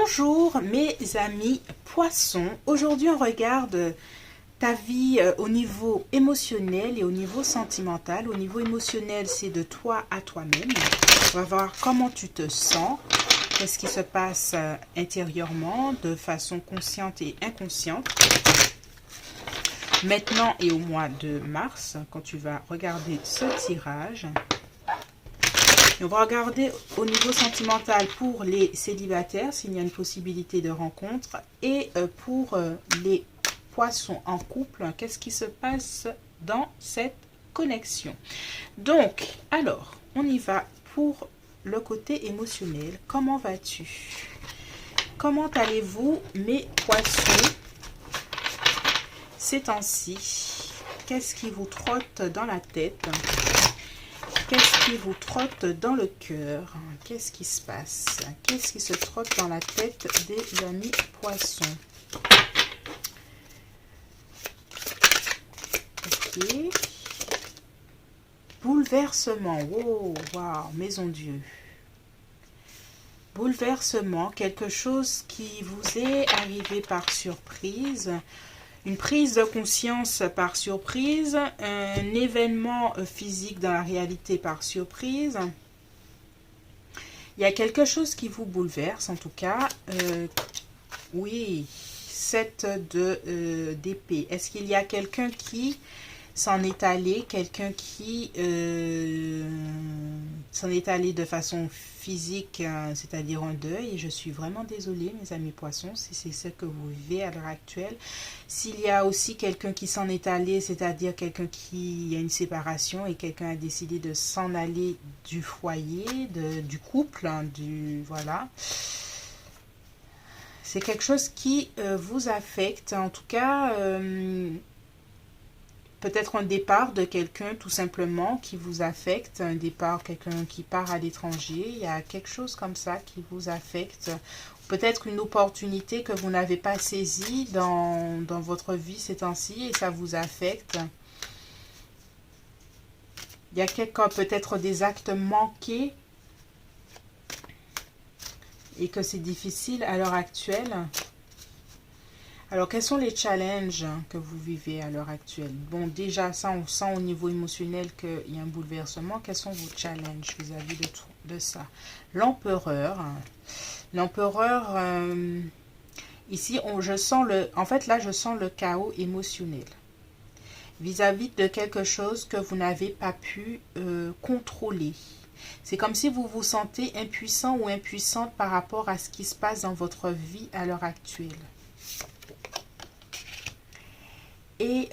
Bonjour mes amis poissons, aujourd'hui on regarde ta vie au niveau émotionnel et au niveau sentimental. Au niveau émotionnel, c'est de toi à toi-même. On va voir comment tu te sens, qu'est-ce qui se passe intérieurement de façon consciente et inconsciente. Maintenant et au mois de mars, quand tu vas regarder ce tirage. On va regarder au niveau sentimental pour les célibataires, s'il y a une possibilité de rencontre. Et pour les poissons en couple, qu'est-ce qui se passe dans cette connexion? Donc, alors, on y va pour le côté émotionnel. Comment vas-tu? Comment allez-vous, mes poissons, ces temps-ci? Qu'est-ce qui vous trotte dans la tête? Qu'est-ce qui vous trotte dans le cœur? Qu'est-ce qui se passe? Qu'est-ce qui se trotte dans la tête des amis poissons? Ok. Bouleversement. Wow, wow, maison Dieu. Bouleversement, quelque chose qui vous est arrivé par surprise. Une prise de conscience par surprise, un événement physique dans la réalité par surprise. Il y a quelque chose qui vous bouleverse, en tout cas. Oui, 7 d'épée. Est-ce qu'il y a quelqu'un qui s'en est allé, quelqu'un qui s'en est allé de façon physique, c'est-à-dire un deuil? Et je suis vraiment désolée, mes amis poissons, si c'est ce que vous vivez à l'heure actuelle. S'il y a aussi quelqu'un qui s'en est allé, c'est-à-dire quelqu'un qui a une séparation et quelqu'un a décidé de s'en aller du foyer, du couple, voilà. C'est quelque chose qui vous affecte, en tout cas. Peut-être un départ de quelqu'un tout simplement qui vous affecte, un départ, quelqu'un qui part à l'étranger, il y a quelque chose comme ça qui vous affecte. Peut-être une opportunité que vous n'avez pas saisie dans votre vie ces temps-ci et ça vous affecte. Il y a peut-être des actes manqués et que c'est difficile à l'heure actuelle. Alors, quels sont les challenges que vous vivez à l'heure actuelle? Bon, déjà, ça, on sent au niveau émotionnel qu'il y a un bouleversement. Quels sont vos challenges vis-à-vis de ça? L'empereur. L'empereur, ici, je sens en fait, là, je sens le chaos émotionnel. Vis-à-vis de quelque chose que vous n'avez pas pu contrôler. C'est comme si vous vous sentez impuissant ou impuissante par rapport à ce qui se passe dans votre vie à l'heure actuelle. Et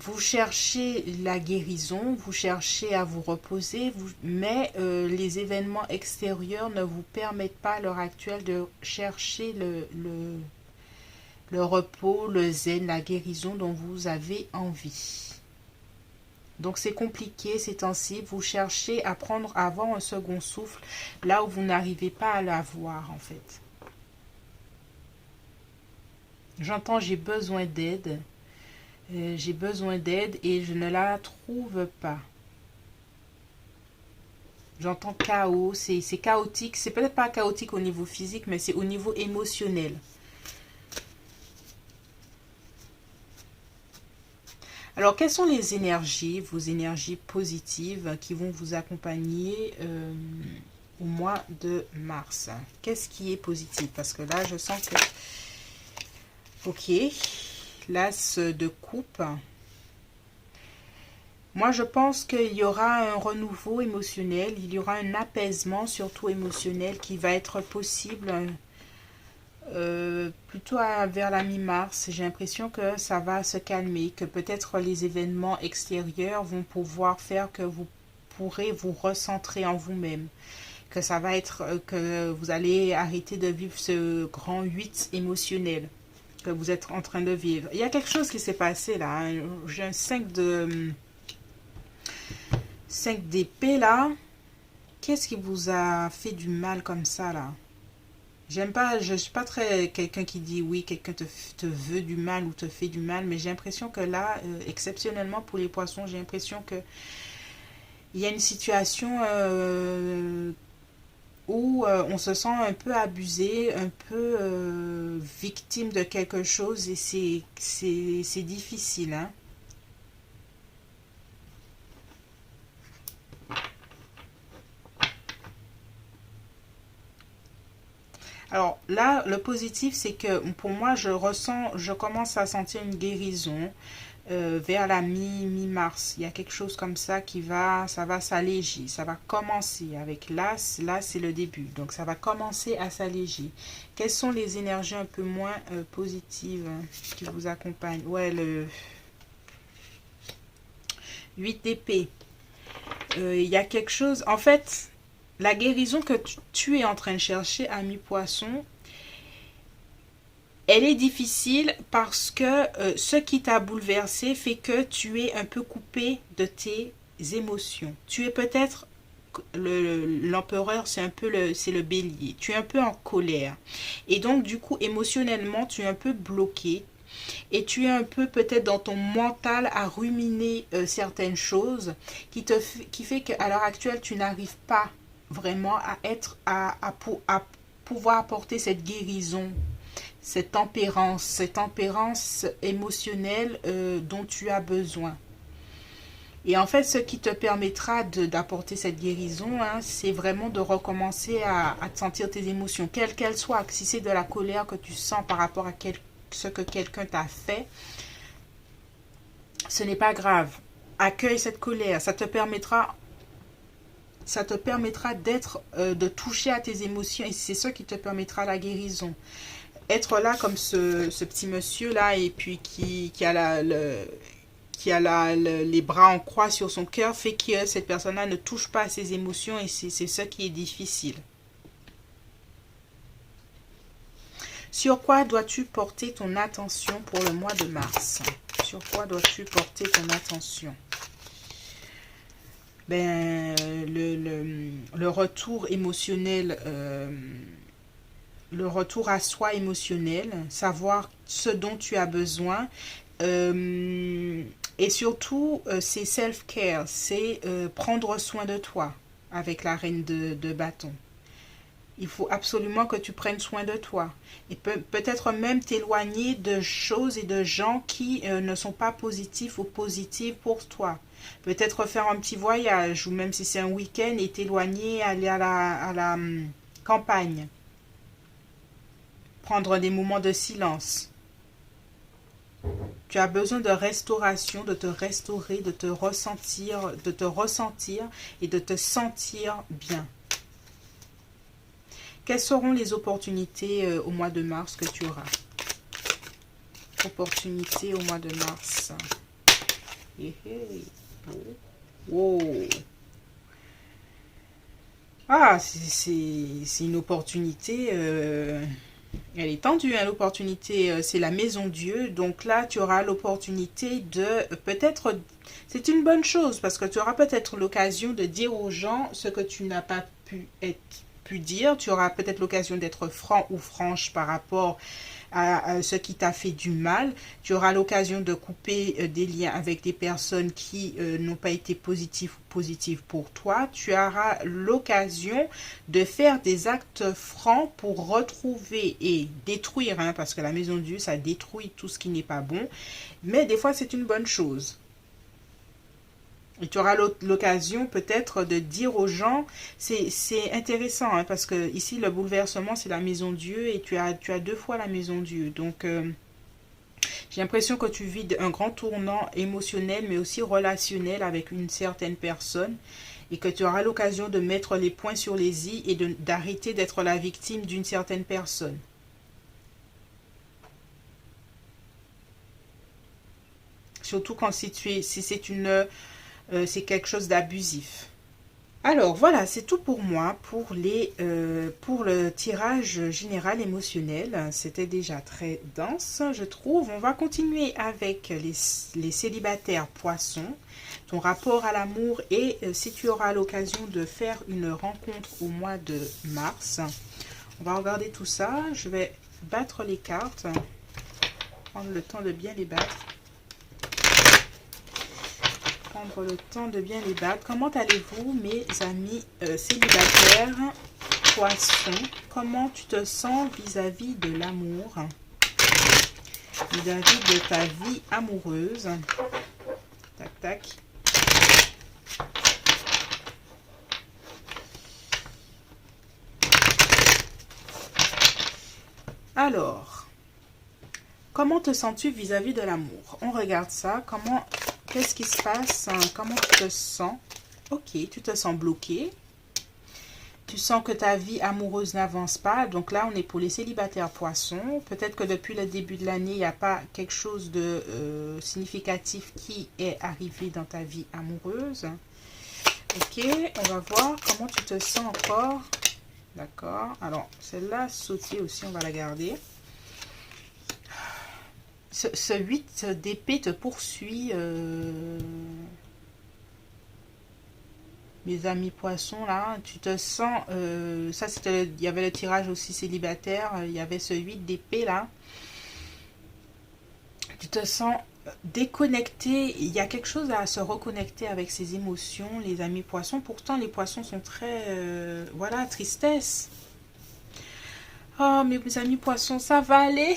vous cherchez la guérison, vous cherchez à vous reposer, mais les événements extérieurs ne vous permettent pas à l'heure actuelle de chercher le repos, le zen, la guérison dont vous avez envie. Donc c'est compliqué ces temps-ci, vous cherchez à avoir un second souffle là où vous n'arrivez pas à l'avoir en fait. J'entends j'ai besoin d'aide. J'ai besoin d'aide et je ne la trouve pas. J'entends chaos. C'est chaotique. C'est peut-être pas chaotique au niveau physique, mais c'est au niveau émotionnel. Alors, quelles sont les énergies, vos énergies positives qui vont vous accompagner au mois de mars? Qu'est-ce qui est positif? Parce que là, je sens que... Ok, l'as de coupe. Moi, je pense qu'il y aura un renouveau émotionnel, il y aura un apaisement, surtout émotionnel, qui va être possible plutôt vers la mi-mars. J'ai l'impression que ça va se calmer, que peut-être les événements extérieurs vont pouvoir faire que vous pourrez vous recentrer en vous-même. Que ça va être, que vous allez arrêter de vivre ce grand 8 émotionnel que vous êtes en train de vivre. Il y a quelque chose qui s'est passé là. Hein. J'ai un 5 d'épée là. Qu'est-ce qui vous a fait du mal comme ça là? J'aime pas, je suis pas très quelqu'un qui dit oui, quelqu'un te veut du mal ou te fait du mal, mais j'ai l'impression que là, exceptionnellement pour les poissons, j'ai l'impression que il y a une situation où on se sent un peu abusé, un peu victime de quelque chose et c'est difficile, hein. Alors là, le positif, c'est que pour moi, je commence à sentir une guérison vers la mi-mars. Il y a quelque chose comme ça ça va s'alléger. Ça va commencer avec là, c'est le début. Donc ça va commencer à s'alléger. Quelles sont les énergies un peu moins positives qui vous accompagnent? Ouais, le 8 d'épée. Il y a quelque chose, en fait, la guérison que tu es en train de chercher, ami poisson, elle est difficile parce que ce qui t'a bouleversé fait que tu es un peu coupé de tes émotions. Tu es peut-être l'empereur, c'est un peu c'est le bélier. Tu es un peu en colère. Et donc, du coup, émotionnellement, tu es un peu bloqué. Et tu es un peu peut-être dans ton mental à ruminer certaines choses qui fait qu'à l'heure actuelle, tu n'arrives pas vraiment à être à pouvoir apporter cette guérison, cette tempérance émotionnelle dont tu as besoin. Et en fait, ce qui te permettra d'apporter cette guérison, hein, c'est vraiment de recommencer à te sentir tes émotions, quelles qu'elles soient. Si c'est de la colère que tu sens par rapport à ce que quelqu'un t'a fait, ce n'est pas grave. Accueille cette colère. Ça te permettra de toucher à tes émotions et c'est ce qui te permettra la guérison. Être là comme ce petit monsieur là et puis qui a les bras en croix sur son cœur fait que cette personne-là ne touche pas à ses émotions et c'est ce qui est difficile. Sur quoi dois-tu porter ton attention pour le mois de mars? Sur quoi dois-tu porter ton attention? Ben, le retour émotionnel, le retour à soi émotionnel, savoir ce dont tu as besoin. Et surtout, c'est self-care, c'est prendre soin de toi avec la reine de bâton. Il faut absolument que tu prennes soin de toi. Et peut-être même t'éloigner de choses et de gens qui ne sont pas positifs ou positives pour toi. Peut-être faire un petit voyage ou même si c'est un week-end et t'éloigner, aller à la campagne. Prendre des moments de silence. Tu as besoin de restauration, de te restaurer, de te ressentir et de te sentir bien. Quelles seront les opportunités au mois de mars que tu auras? Opportunités au mois de mars. Wow. Ah, c'est une opportunité. Elle est tendue, hein, l'opportunité. C'est la maison Dieu. Donc là, tu auras l'opportunité de peut-être. C'est une bonne chose parce que tu auras peut-être l'occasion de dire aux gens ce que tu n'as pas pu dire. Tu auras peut-être l'occasion d'être franc ou franche par rapport à ce qui t'a fait du mal. Tu auras l'occasion de couper des liens avec des personnes qui n'ont pas été positives pour toi. Tu auras l'occasion de faire des actes francs pour retrouver et détruire, hein, parce que la maison de Dieu, ça détruit tout ce qui n'est pas bon. Mais des fois, c'est une bonne chose. Et tu auras l'occasion peut-être de dire aux gens, c'est intéressant, hein, parce que ici le bouleversement c'est la maison Dieu et tu as deux fois la maison Dieu. Donc j'ai l'impression que tu vis un grand tournant émotionnel mais aussi relationnel avec une certaine personne et que tu auras l'occasion de mettre les points sur les i et d'arrêter d'être la victime d'une certaine personne. Surtout quand si c'est quelque chose d'abusif. Alors voilà, c'est tout pour moi pour le tirage général émotionnel. C'était déjà très dense, je trouve. On va continuer avec les célibataires poissons, ton rapport à l'amour et si tu auras l'occasion de faire une rencontre au mois de mars. On va regarder tout ça. Je vais battre les cartes, prendre le temps de bien les battre. Le temps de bien les battre. Comment allez-vous, mes amis célibataires? Poisson, comment tu te sens vis-à-vis de l'amour, vis-à-vis de ta vie amoureuse. Tac, tac. Alors, comment te sens-tu vis-à-vis de l'amour? On regarde ça. Qu'est-ce qui se passe? Comment tu te sens? Ok, tu te sens bloqué. Tu sens que ta vie amoureuse n'avance pas. Donc là, on est pour les célibataires poissons. Peut-être que depuis le début de l'année, il n'y a pas quelque chose de significatif qui est arrivé dans ta vie amoureuse. Ok, on va voir comment tu te sens encore. D'accord. Alors, celle-là, sauter aussi, on va la garder. Ce 8 d'épée te poursuit. Mes amis poissons, là, tu te sens... ça, c'était... Il y avait le tirage aussi célibataire. Il y avait ce 8 d'épée, là. Tu te sens déconnecté. Il y a quelque chose à se reconnecter avec ses émotions, les amis poissons. Pourtant, les poissons sont très... voilà, tristesse. Oh, mes amis poissons, ça va aller.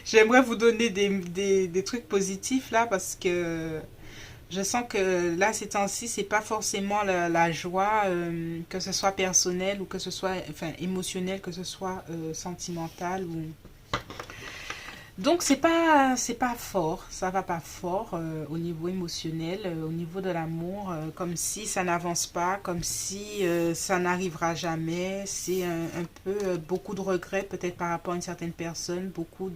J'aimerais vous donner des trucs positifs, là, parce que... Je sens que là, ces temps-ci, c'est pas forcément la joie, que ce soit personnel ou que ce soit, enfin, émotionnel, que ce soit sentimental ou... Donc, c'est pas fort, ça va pas fort au niveau émotionnel, au niveau de l'amour, comme si ça n'avance pas, comme si ça n'arrivera jamais. C'est un peu beaucoup de regrets peut-être par rapport à une certaine personne, beaucoup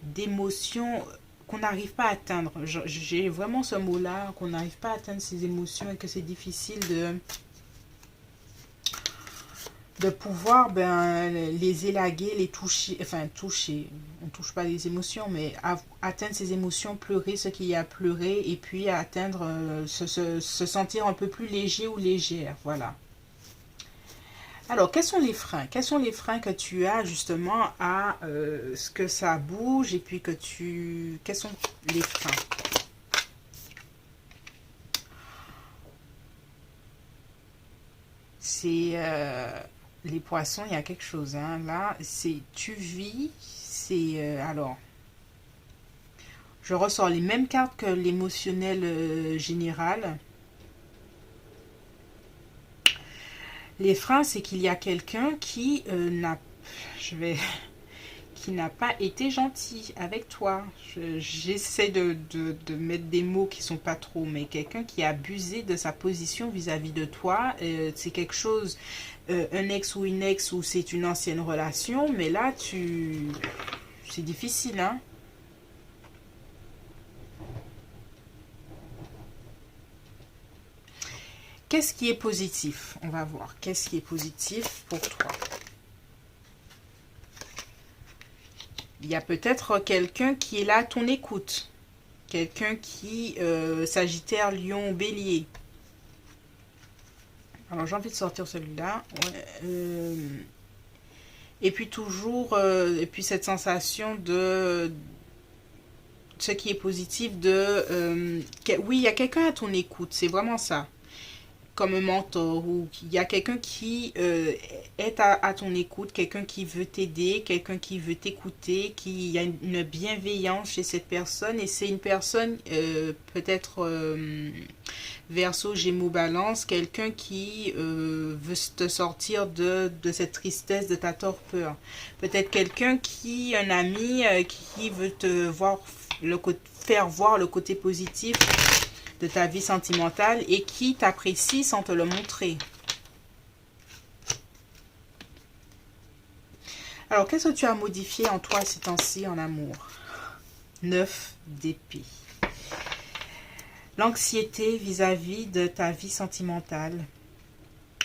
d'émotions qu'on n'arrive pas à atteindre. J'ai vraiment ce mot-là, qu'on n'arrive pas à atteindre ses émotions et que c'est difficile de pouvoir les élaguer, les toucher, enfin toucher, on ne touche pas les émotions, mais atteindre ses émotions, pleurer ce qu'il y a à pleurer et puis atteindre, se sentir un peu plus léger ou légère, voilà. Alors, quels sont les freins? Quels sont les freins que tu as justement à ce que ça bouge et puis que tu... Quels sont les freins? C'est... les poissons, il y a quelque chose. Hein. Là, c'est... Tu vis, c'est... alors, je ressors les mêmes cartes que l'émotionnel général. Les freins, c'est qu'il y a quelqu'un qui qui n'a pas été gentil avec toi. J'essaie de mettre des mots qui sont pas trop, mais quelqu'un qui a abusé de sa position vis-à-vis de toi. C'est quelque chose, un ex ou une ex, ou c'est une ancienne relation, mais là, c'est difficile, hein. Qu'est-ce qui est positif? On va voir. Qu'est-ce qui est positif pour toi? Il y a peut-être quelqu'un qui est là à ton écoute. Quelqu'un qui... Sagittaire, Lion, Bélier. Alors, j'ai envie de sortir celui-là. Ouais, et puis toujours... et puis cette sensation de... Ce qui est positif de... oui, il y a quelqu'un à ton écoute. C'est vraiment ça. Comme un mentor, ou il y a quelqu'un qui est à ton écoute, quelqu'un qui veut t'aider, quelqu'un qui veut t'écouter, qui y a une bienveillance chez cette personne, et c'est une personne peut-être Verseau, Gémeaux, Balance, quelqu'un qui veut te sortir de cette tristesse, de ta torpeur. Peut-être quelqu'un un ami qui veut te voir faire voir le côté positif de ta vie sentimentale et qui t'apprécie sans te le montrer. Alors, qu'est-ce que tu as modifié en toi ces temps-ci en amour? 9 d'épée. L'anxiété vis-à-vis de ta vie sentimentale.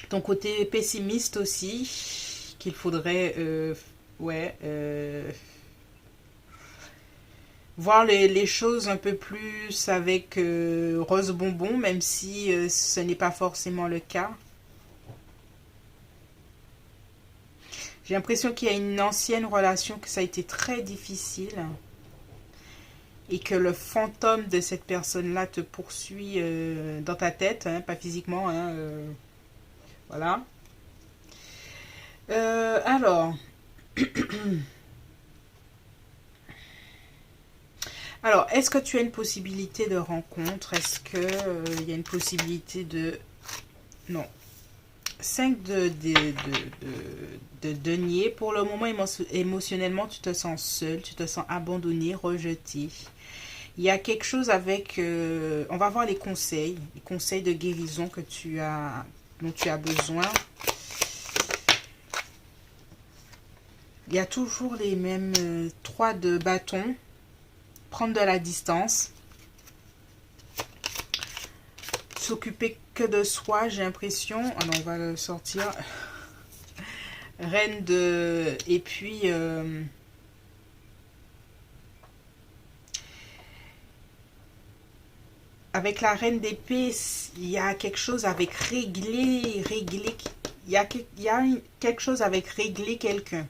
Ton côté pessimiste aussi, qu'il faudrait... voir les choses un peu plus avec rose bonbon, même si ce n'est pas forcément le cas. J'ai l'impression qu'il y a une ancienne relation, que ça a été très difficile. Et que le fantôme de cette personne-là te poursuit dans ta tête, hein, pas physiquement. Hein, voilà. Alors, alors est-ce que tu as une possibilité de rencontre? Est-ce que il y a une possibilité de... Non. 5 de denier. Pour le moment, émotionnellement, tu te sens seul, tu te sens abandonné, rejeté. Il y a quelque chose avec... on va voir les conseils de guérison que dont tu as besoin. Il y a toujours les mêmes 3 de bâton. Prendre de la distance. S'occuper que de soi, j'ai l'impression. Alors, on va le sortir. Reine de... Et puis... avec la reine d'épée, il y a quelque chose avec régler. Il y a quelque chose avec régler quelqu'un.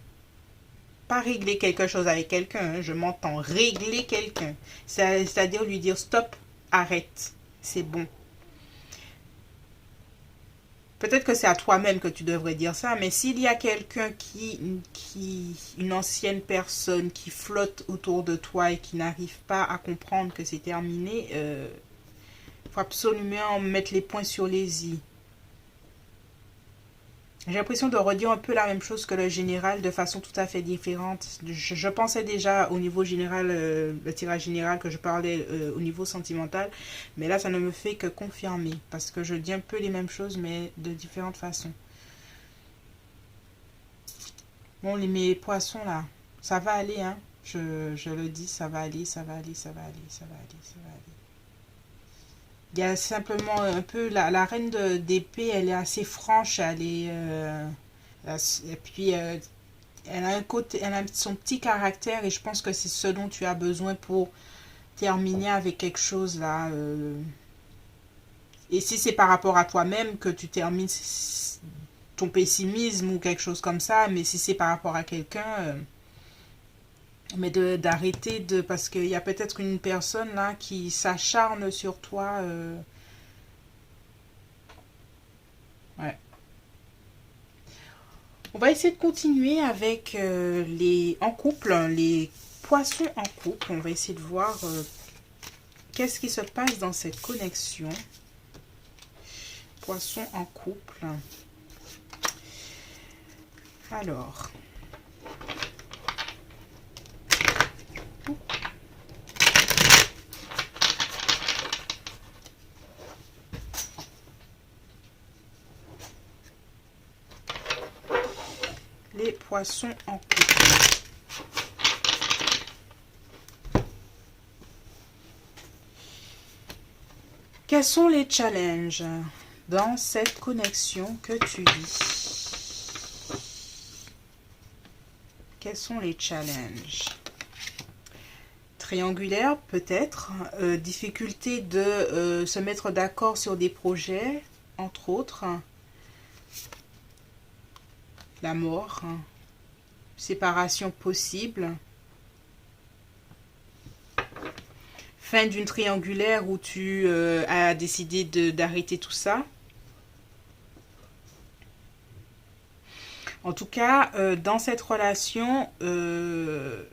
Pas régler quelque chose avec quelqu'un, hein, je m'entends. Régler quelqu'un. C'est-à-dire lui dire stop, arrête. C'est bon. Peut-être que c'est à toi-même que tu devrais dire ça, mais s'il y a quelqu'un une ancienne personne qui flotte autour de toi et qui n'arrive pas à comprendre que c'est terminé, faut absolument mettre les points sur les i. J'ai l'impression de redire un peu la même chose que le général de façon tout à fait différente. Je pensais déjà au niveau général, le tirage général, que je parlais au niveau sentimental, mais là ça ne me fait que confirmer parce que je dis un peu les mêmes choses mais de différentes façons. Bon, mes poissons là, ça va aller, hein. Je le dis, ça va aller, ça va aller, ça va aller, ça va aller, ça va aller. Il y a simplement un peu la reine d'épée, elle est assez franche, elle est et puis elle a un côté, elle a son petit caractère et je pense que c'est ce dont tu as besoin pour terminer avec quelque chose là. Et si c'est par rapport à toi-même que tu termines ton pessimisme ou quelque chose comme ça, mais si c'est par rapport à quelqu'un, mais d'arrêter de... Parce qu'il y a peut-être une personne là qui s'acharne sur toi. Ouais. On va essayer de continuer avec les en couple, les poissons en couple. On va essayer de voir qu'est-ce qui se passe dans cette connexion. Poissons en couple. Alors... les poissons en couple. Quels sont les challenges dans cette connexion que tu vis? Quels sont les challenges? Triangulaire peut-être, difficulté de se mettre d'accord sur des projets, entre autres. La mort, séparation possible, fin d'une triangulaire où tu as décidé d'arrêter tout ça. En tout cas, dans cette relation, le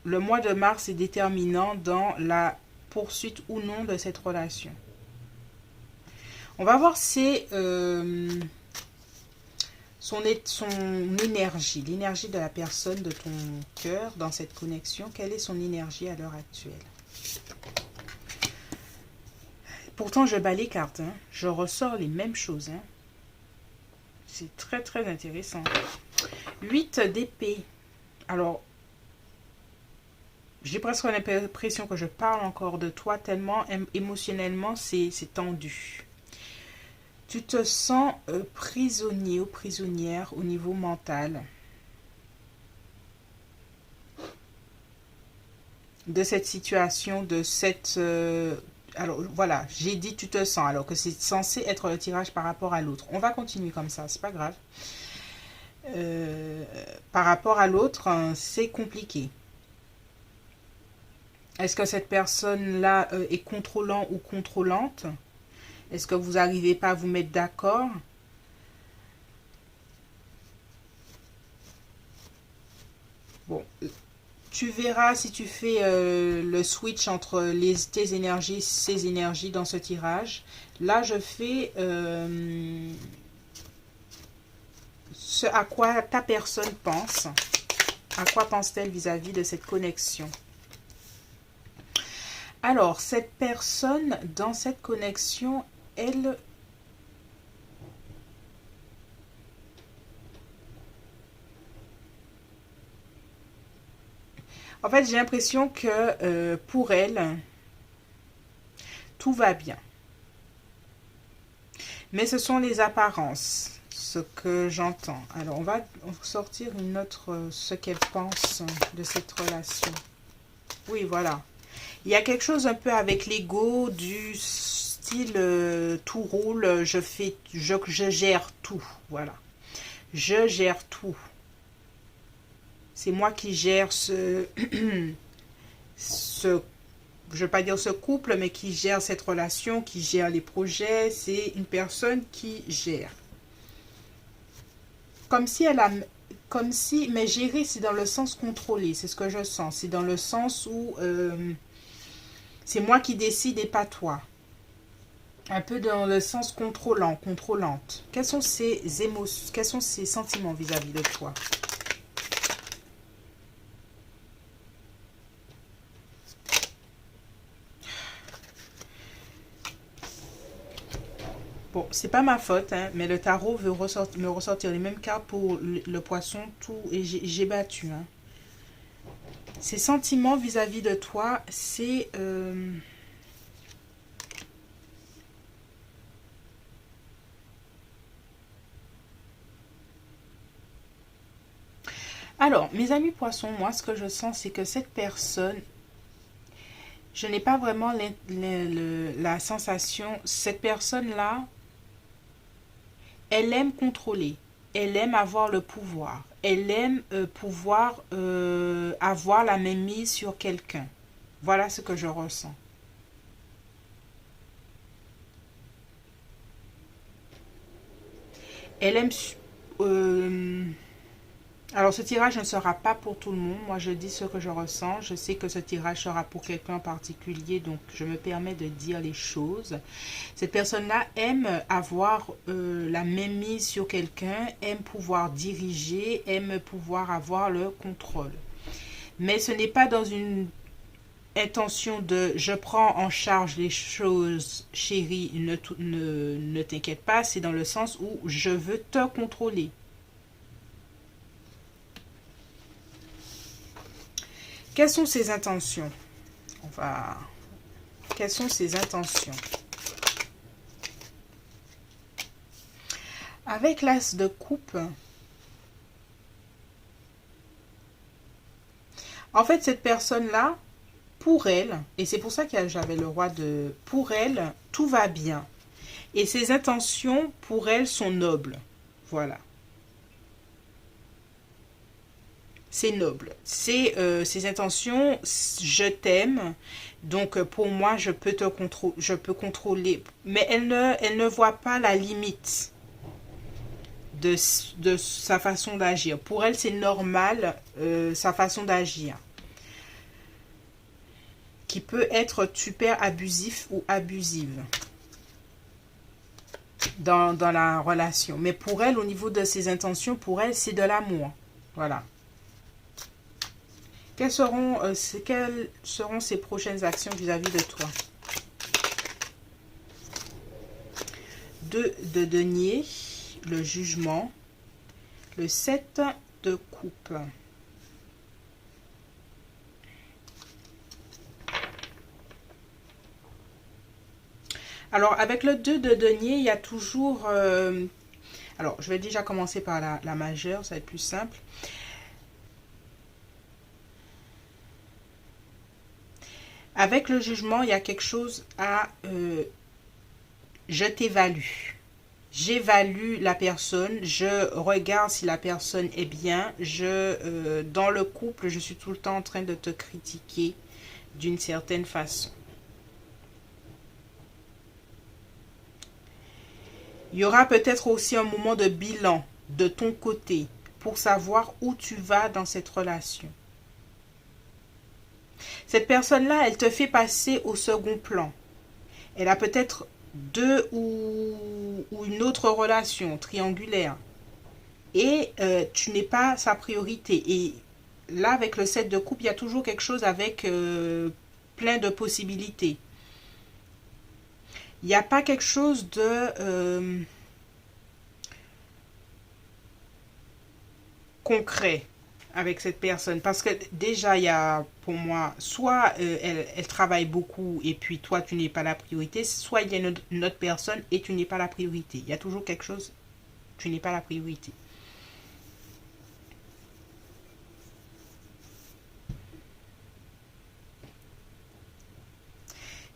mois de mars est déterminant dans la poursuite ou non de cette relation. On va voir si... son énergie, l'énergie de la personne, de ton cœur dans cette connexion, quelle est son énergie à l'heure actuelle? Pourtant, je bats les cartes, hein. Je ressors les mêmes choses. Hein. C'est très, très intéressant. 8 d'épée. Alors, j'ai presque l'impression que je parle encore de toi tellement émotionnellement, c'est tendu. Tu te sens prisonnier ou prisonnière au niveau mental de cette situation, de cette... alors voilà, j'ai dit tu te sens, alors que c'est censé être le tirage par rapport à l'autre. On va continuer comme ça, c'est pas grave. Par rapport à l'autre, c'est compliqué. Est-ce que cette personne-là est contrôlant ou contrôlante? Est-ce que vous n'arrivez pas à vous mettre d'accord? Tu verras si tu fais le switch entre tes énergies, ces énergies dans ce tirage. Là, je fais ce à quoi ta personne pense. À quoi pense-t-elle vis-à-vis de cette connexion? Alors, cette personne, dans cette connexion, elle... En fait, j'ai l'impression que pour elle, tout va bien. Mais ce sont les apparences, ce que j'entends. Alors, on va sortir une autre, ce qu'elle pense de cette relation. Oui, voilà. Il y a quelque chose un peu avec l'ego du style tout roule, je gère tout. Voilà. Je gère tout. C'est moi qui gère je ne veux pas dire ce couple, mais qui gère cette relation, qui gère les projets. C'est une personne qui gère. Mais gérer, c'est dans le sens contrôlé, c'est ce que je sens. C'est dans le sens où c'est moi qui décide et pas toi. Un peu dans le sens contrôlant, contrôlante. Quels sont ses émotions, quels sont ses sentiments vis-à-vis de toi? Bon, c'est pas ma faute, hein, mais le tarot veut me ressortir les mêmes cartes pour le poisson, tout, et j'ai battu. Hein. Ses sentiments vis-à-vis de toi, c'est... Alors, mes amis poissons, moi, ce que je sens, c'est que cette personne, je n'ai pas vraiment la sensation, cette personne-là, elle aime contrôler, elle aime avoir le pouvoir, elle aime pouvoir avoir la même mise sur quelqu'un. Voilà ce que je ressens. Elle aime... alors ce tirage ne sera pas pour tout le monde. Moi je dis ce que je ressens. Je sais que ce tirage sera pour quelqu'un en particulier. Donc je me permets de dire les choses. Cette personne-là aime avoir la même mise sur quelqu'un. Aime pouvoir diriger. Aime pouvoir avoir le contrôle. Mais ce n'est pas dans une intention de je prends en charge les choses, chérie, ne t'inquiète pas. C'est dans le sens où je veux te contrôler. Quelles sont ses intentions? Quelles sont ses intentions? Avec l'as de coupe, en fait, cette personne-là, pour elle, et c'est pour ça que j'avais le roi de... Pour elle, tout va bien. Et ses intentions, pour elle, sont nobles. Voilà. C'est noble. C'est ses intentions, je t'aime. Donc, pour moi, je peux contrôler. Mais elle ne voit pas la limite de sa façon d'agir. Pour elle, c'est normal, sa façon d'agir. Qui peut être super abusif ou abusive dans la relation. Mais pour elle, au niveau de ses intentions, pour elle, c'est de l'amour. Voilà. Quelles seront ses prochaines actions vis-à-vis de toi? 2 de denier, le jugement, le 7 de coupe. Alors, avec le 2 de denier, il y a toujours... alors, je vais déjà commencer par la majeure, ça va être plus simple. Avec le jugement, il y a quelque chose à... je t'évalue. J'évalue la personne, je regarde si la personne est bien. Dans le couple, je suis tout le temps en train de te critiquer d'une certaine façon. Il y aura peut-être aussi un moment de bilan de ton côté pour savoir où tu vas dans cette relation. Cette personne-là, elle te fait passer au second plan. Elle a peut-être deux ou une autre relation triangulaire. Et tu n'es pas sa priorité. Et là, avec le 7 de coupe, il y a toujours quelque chose avec plein de possibilités. Il n'y a pas quelque chose de concret avec cette personne. Parce que déjà, il y a pour moi, soit elle travaille beaucoup et puis toi, tu n'es pas la priorité, soit il y a une autre personne et tu n'es pas la priorité. Il y a toujours quelque chose, tu n'es pas la priorité.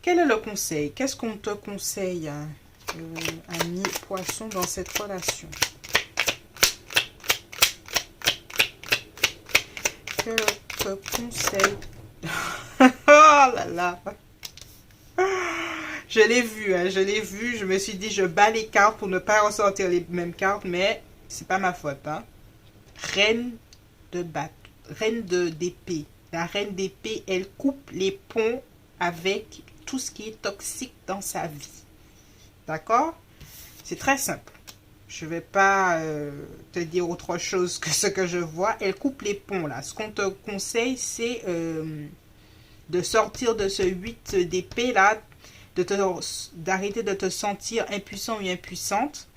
Quel est le conseil? Qu'est-ce qu'on te conseille, ami poisson, dans cette relation? Quel est le conseil? Oh là là! Je l'ai vu, hein, je l'ai vu. Je me suis dit, je bats les cartes pour ne pas ressortir les mêmes cartes, mais c'est pas ma faute. Hein. Reine de batte, reine d'épée. La reine d'épée, elle coupe les ponts avec tout ce qui est toxique dans sa vie. D'accord? C'est très simple. Je ne vais pas te dire autre chose que ce que je vois. Elle coupe les ponts là. Ce qu'on te conseille, c'est de sortir de ce 8 d'épée là, d'arrêter de te sentir impuissant ou impuissante.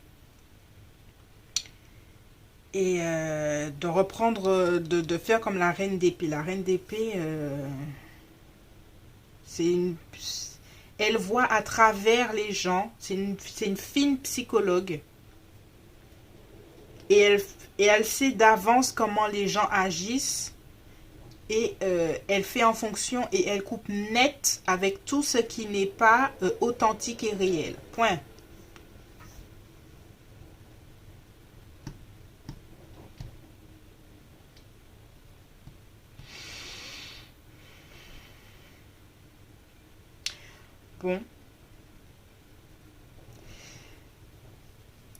Et de reprendre, de faire comme la reine d'épée. La reine d'épée, elle voit à travers les gens. C'est une fine psychologue. Et elle sait d'avance comment les gens agissent. Et elle fait en fonction et elle coupe net avec tout ce qui n'est pas authentique et réel. Point. Bon.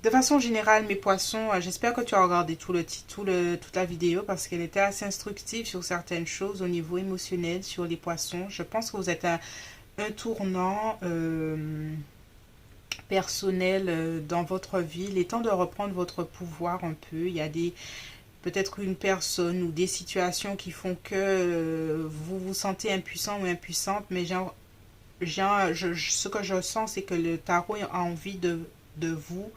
De façon générale, mes poissons, j'espère que tu as regardé toute la vidéo parce qu'elle était assez instructive sur certaines choses au niveau émotionnel sur les poissons. Je pense que vous êtes à un tournant personnel dans votre vie. Il est temps de reprendre votre pouvoir un peu. Il y a peut-être une personne ou des situations qui font que vous vous sentez impuissant ou impuissante, mais ce que je sens, c'est que le tarot a envie de vous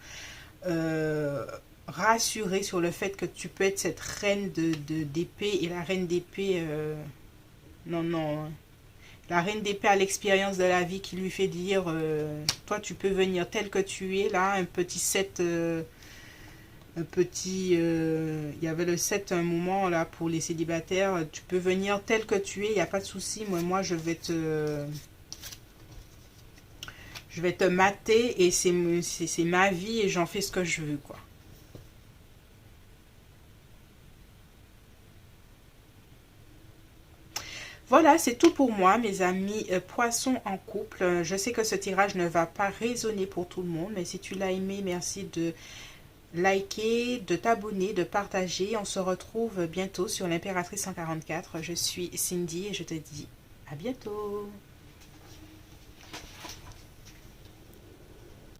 rassurer sur le fait que tu peux être cette reine d'épée. Et la reine d'épée, non. La reine d'épée a l'expérience de la vie qui lui fait dire toi tu peux venir tel que tu es là, un petit 7 il y avait le 7 un moment là pour les célibataires, tu peux venir tel que tu es, il n'y a pas de souci, moi je vais te mater et c'est ma vie et j'en fais ce que je veux, quoi. Voilà, c'est tout pour moi, mes amis poissons en couple. Je sais que ce tirage ne va pas résonner pour tout le monde, mais si tu l'as aimé, merci de liker, de t'abonner, de partager. On se retrouve bientôt sur l'Impératrice 144. Je suis Cindy et je te dis à bientôt.